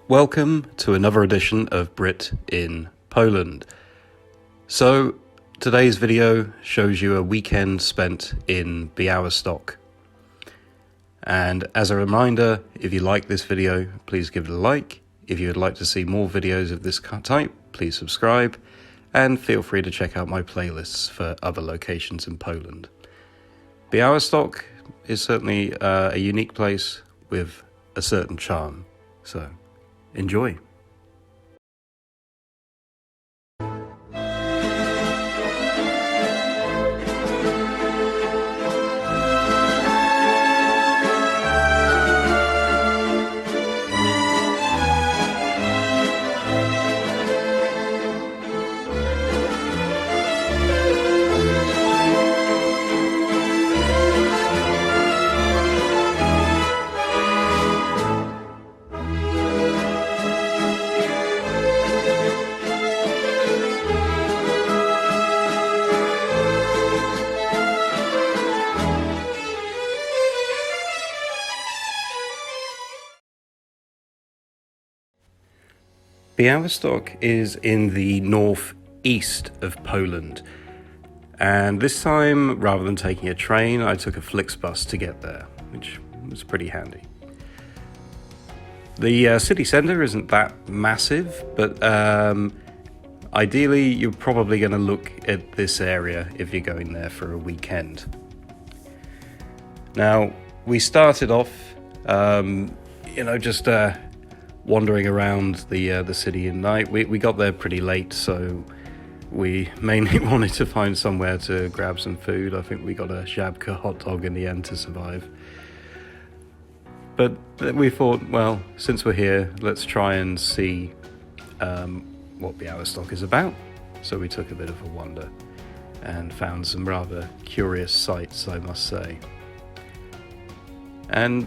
Welcome to another edition of Brit in Poland. So today's video shows you a weekend spent in Białystok. And as a reminder, if you like this video, please give it a like. If you would like to see more videos of this type, please subscribe. And feel free to check out my playlists for other locations in Poland. Białystok is certainly a unique place with a certain charm. So enjoy. Białystok is in the northeast of Poland, and this time, rather than taking a train, I took a Flixbus to get there, which was pretty handy. The city centre isn't that massive, but ideally you're probably going to look at this area if you're going there for a weekend. Now, we started off, just wandering around the city at night. We got there pretty late, so we mainly wanted to find somewhere to grab some food. I think we got a Żabka hot dog in the end to survive. But we thought, well, since we're here, let's try and see what Białystok is about. So we took a bit of a wander and found some rather curious sights, I must say. And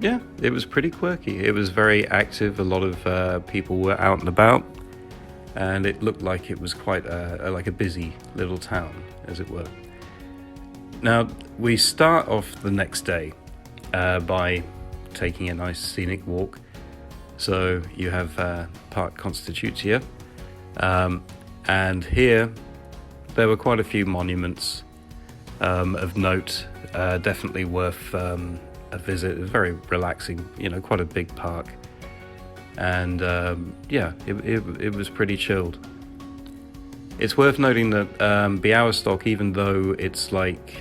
yeah, it was pretty quirky. It was very active. A lot of people were out and about, and it looked like it was quite like a busy little town, as it were. Now, we start off the next day by taking a nice scenic walk. So you have Park Konstytucja, and here there were quite a few monuments of note, definitely worth a visit. It was very relaxing, quite a big park, and it was pretty chilled. It's worth noting that Białystok, even though it's like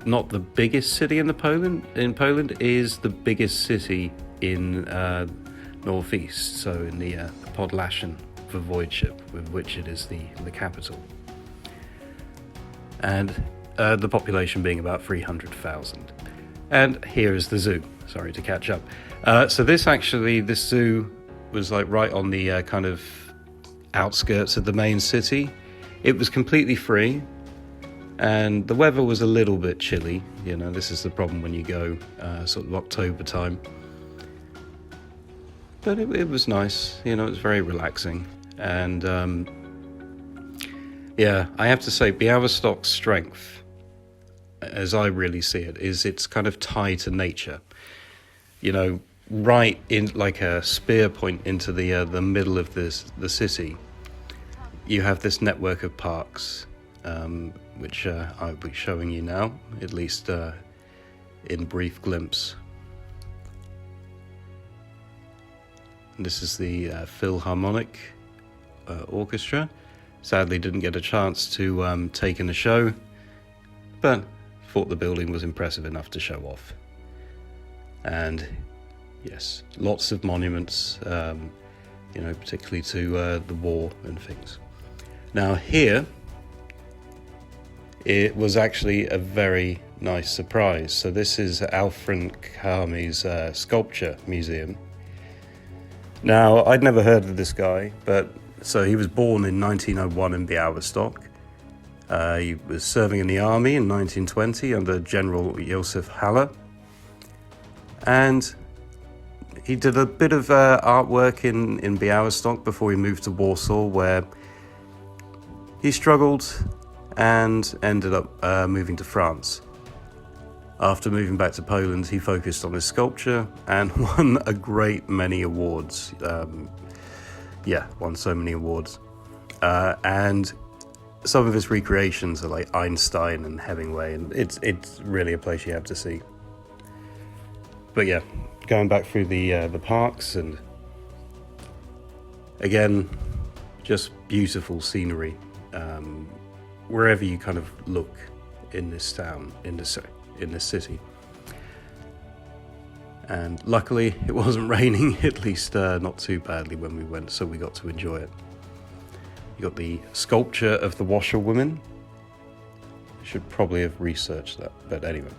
not the biggest city in Poland, is the biggest city in northeast, so in the Podlasian voivodeship, with which it is the capital, and the population being about 300,000. And here is the zoo. Sorry to catch up. So this zoo was like right on the kind of outskirts of the main city. It was completely free, and the weather was a little bit chilly. This is the problem when you go sort of October time. But it was nice. It was very relaxing. And I have to say, Białystok's strength, as I really see it, is it's kind of tied to nature. Right in like a spear point into the middle of the city, you have this network of parks, which I'll be showing you now, at least in brief glimpse. And this is the Philharmonic Orchestra. Sadly, didn't get a chance to take in a show, but thought the building was impressive enough to show off. And yes, lots of monuments, particularly to the war and things. Now here, it was actually a very nice surprise. So this is Alfred Kami's sculpture museum. Now, I'd never heard of this guy, but so he was born in 1901 in Białystok. He was serving in the army in 1920 under General Joseph Haller, and he did a bit of artwork in Białystok before he moved to Warsaw, where he struggled and ended up moving to France. After moving back to Poland, he focused on his sculpture and won a great many awards. Won so many awards. And some of his recreations are like Einstein and Hemingway, and it's really a place you have to see. But yeah, going back through the parks, and again, just beautiful scenery wherever you kind of look in this town, in this city. And luckily it wasn't raining, at least not too badly when we went, so we got to enjoy it. You got the sculpture of the washerwoman. I should probably have researched that, but anyway.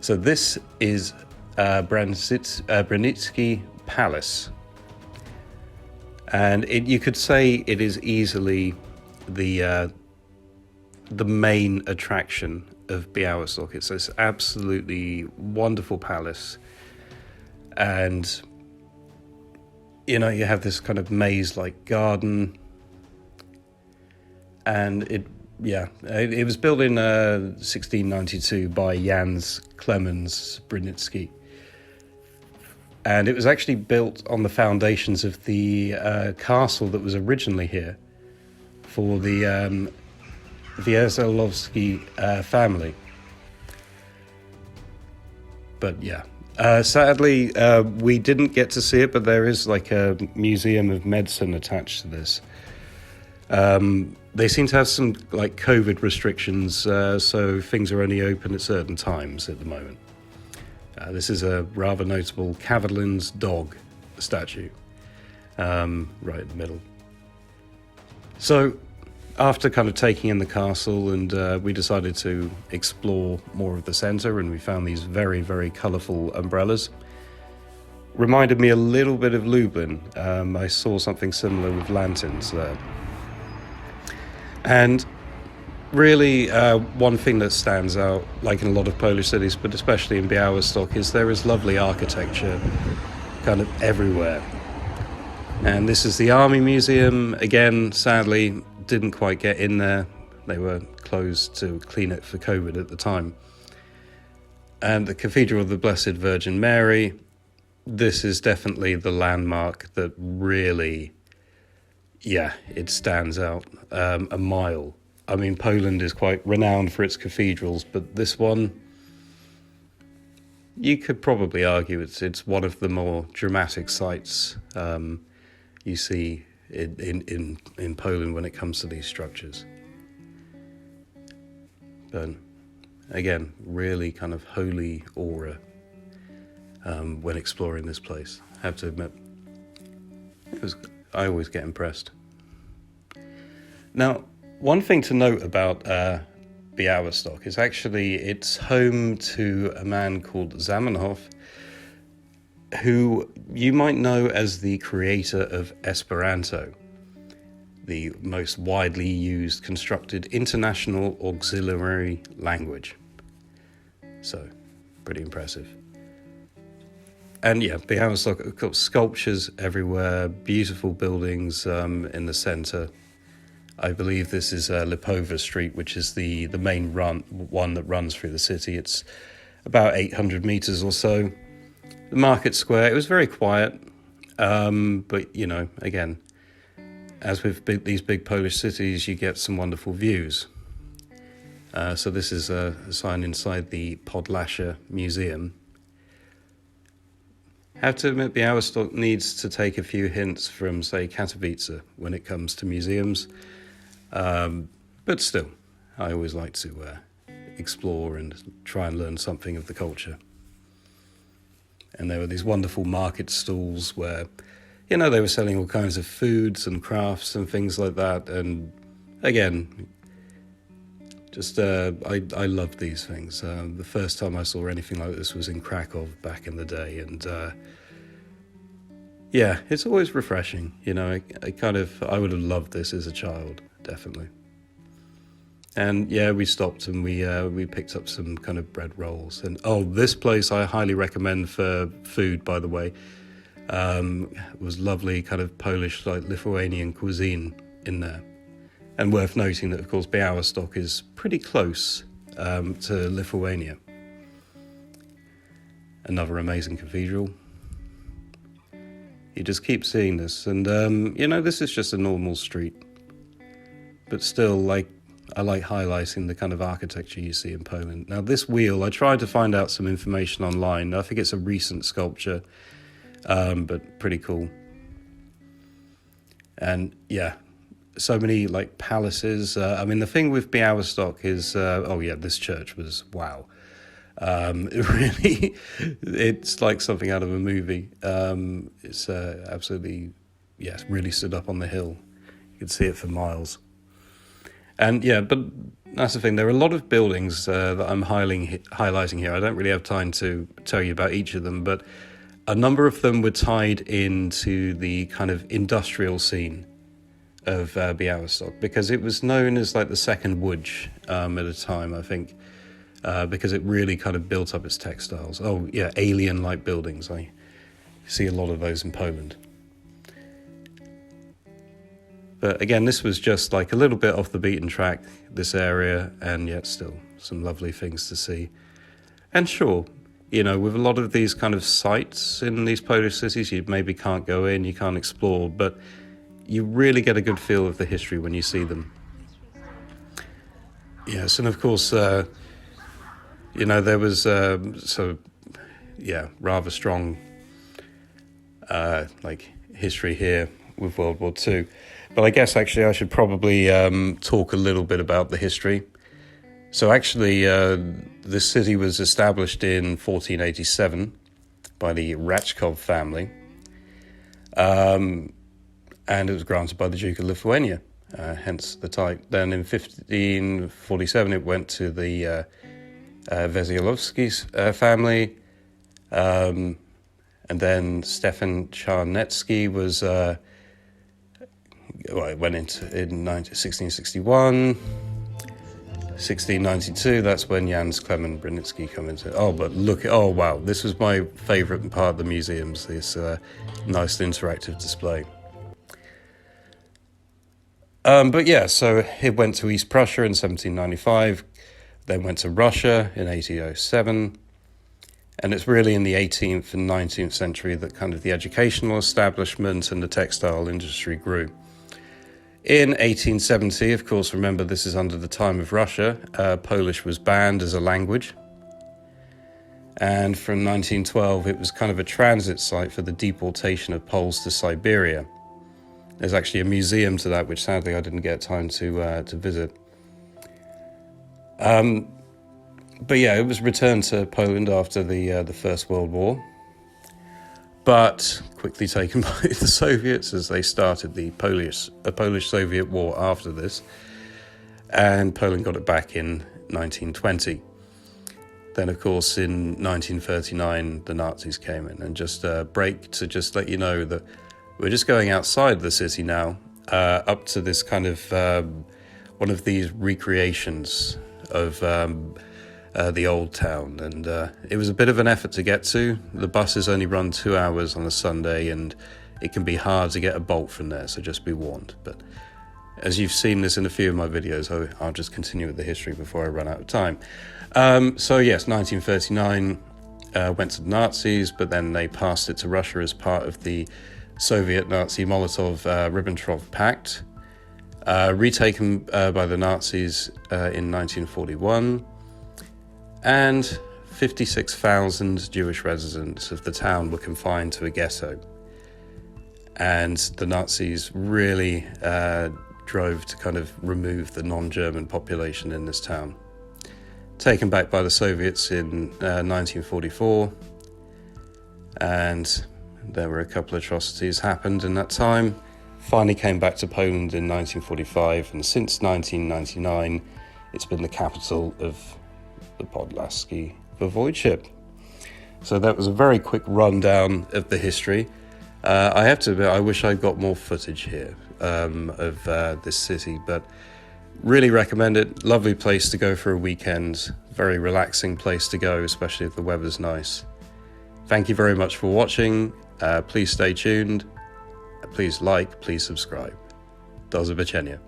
So this is Branicki Palace, and you could say it is easily the main attraction of Białystok. It's this absolutely wonderful palace, and you have this kind of maze-like garden, and it was built in 1692 by Jans Clemens Branicki. And it was actually built on the foundations of the castle that was originally here for the Wieselowski family. But sadly, we didn't get to see it, but there is like a museum of medicine attached to this. They seem to have some like COVID restrictions, so things are only open at certain times at the moment. This is a rather notable Cavalin's dog statue, right in the middle. So after kind of taking in the castle, and we decided to explore more of the centre, and we found these very, very colourful umbrellas. Reminded me a little bit of Lublin. I saw something similar with lanterns there. And really, one thing that stands out, like in a lot of Polish cities, but especially in Białystok, is there is lovely architecture kind of everywhere. And this is the Army Museum. Again, sadly, didn't quite get in there. They were closed to clean it for COVID at the time. And the Cathedral of the Blessed Virgin Mary. This is definitely the landmark that really, it stands out a mile. I mean, Poland is quite renowned for its cathedrals, but this one, you could probably argue it's one of the more dramatic sights you see in Poland when it comes to these structures. But again, really kind of holy aura when exploring this place. I have to admit, I always get impressed. Now, one thing to note about Białystok is actually it's home to a man called Zamenhof, who you might know as the creator of Esperanto, the most widely used constructed international auxiliary language. So, pretty impressive. And Białystok, of course, sculptures everywhere, beautiful buildings in the centre. I believe this is Lipova Street, which is the main one that runs through the city. It's about 800 metres or so. The market square, it was very quiet, but, again, as with these big Polish cities, you get some wonderful views. So this is a sign inside the Podlasia Museum. I have to admit, Białystok needs to take a few hints from, say, Katowice when it comes to museums. But still, I always like to explore and try and learn something of the culture. And there were these wonderful market stalls where, they were selling all kinds of foods and crafts and things like that. And again, just I love these things. The first time I saw anything like this was in Krakow back in the day, and it's always refreshing. I would have loved this as a child, definitely. And we stopped and we picked up some kind of bread rolls. And this place I highly recommend for food, by the way. It was lovely kind of Polish, like Lithuanian cuisine in there. And worth noting that, of course, Białystok is pretty close to Lithuania. Another amazing cathedral. You just keep seeing this, and this is just a normal street, but still, like, I like highlighting the kind of architecture you see in Poland. Now, this wheel, I tried to find out some information online. I think it's a recent sculpture, but pretty cool. And yeah, so many like palaces. The thing with Białystok is, this church was wow. It's like something out of a movie. It's absolutely, really stood up on the hill. You could see it for miles. And yeah, but that's the thing. There are a lot of buildings that I'm highlighting here. I don't really have time to tell you about each of them, but a number of them were tied into the kind of industrial scene of Białystok, because it was known as like the second Łódź at a time, I think, because it really kind of built up its textiles. Oh yeah, alien-like buildings. I see a lot of those in Poland. But again, this was just like a little bit off the beaten track, this area, and yet still some lovely things to see. And sure, with a lot of these kind of sites in these Polish cities, you maybe can't go in, you can't explore, but you really get a good feel of the history when you see them. Yes, and of course, there was rather strong history here with World War II. But I guess actually I should probably talk a little bit about the history. So actually, this city was established in 1487 by the Raczkov family. And it was granted by the Duke of Lithuania, hence the type. Then in 1547, it went to the Wesołowski's family, and then Stefan Charnecki was it went into in 1661, 1692. That's when Jans Clement Branicki come into. Oh wow! This was my favourite part of the museums. This nice interactive display. So it went to East Prussia in 1795, then went to Russia in 1807, and it's really in the 18th and 19th century that kind of the educational establishment and the textile industry grew. In 1870, of course, remember this is under the time of Russia, Polish was banned as a language, and from 1912 it was kind of a transit site for the deportation of Poles to Siberia. There's actually a museum to that, which sadly I didn't get time to visit. It was returned to Poland after the First World War, but quickly taken by the Soviets as they started the Polish-Soviet War after this, and Poland got it back in 1920. Then, of course, in 1939, the Nazis came in, and just a break to just let you know that we're just going outside the city now, up to this kind of one of these recreations of the old town. And it was a bit of an effort to get to. The buses only run 2 hours on a Sunday, and it can be hard to get a Bolt from there, so just be warned. But as you've seen this in a few of my videos, I'll just continue with the history before I run out of time. 1939 went to the Nazis, but then they passed it to Russia as part of the Soviet-Nazi Molotov-Ribbentrop Pact, retaken by the Nazis in 1941, and 56,000 Jewish residents of the town were confined to a ghetto. And the Nazis really drove to kind of remove the non-German population in this town. Taken back by the Soviets in 1944, and there were a couple of atrocities happened in that time. Finally came back to Poland in 1945, and since 1999, it's been the capital of the Podlaski Voivodeship. So that was a very quick rundown of the history. I have to admit, I wish I'd got more footage here of this city, but really recommend it. Lovely place to go for a weekend. Very relaxing place to go, especially if the weather's nice. Thank you very much for watching. Please stay tuned. Please like, please subscribe. Do zobaczenia.